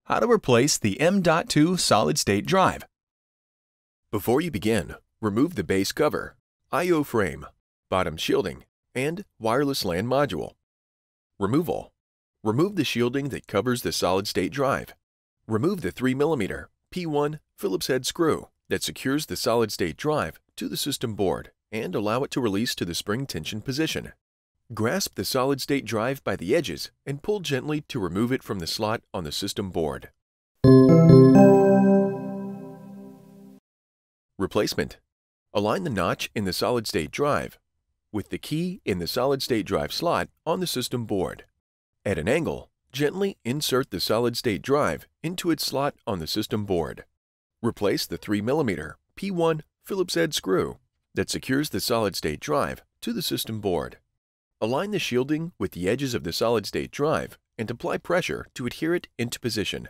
How to replace the M.2 Solid State Drive. Before you begin, remove the base cover, I/O frame, bottom shielding, and wireless LAN module. Removal. Remove the shielding that covers the solid-state drive. Remove the 3mm P1 Phillips-head screw that secures the solid-state drive to the system board and allow it to release to the spring tension position. Grasp the solid-state drive by the edges and pull gently to remove it from the slot on the system board. Replacement. Align the notch in the solid-state drive with the key in the solid-state drive slot on the system board. At an angle, gently insert the solid-state drive into its slot on the system board. Replace the 3mm P1 Phillips-head screw that secures the solid-state drive to the system board. Align the shielding with the edges of the solid-state drive and apply pressure to adhere it into position.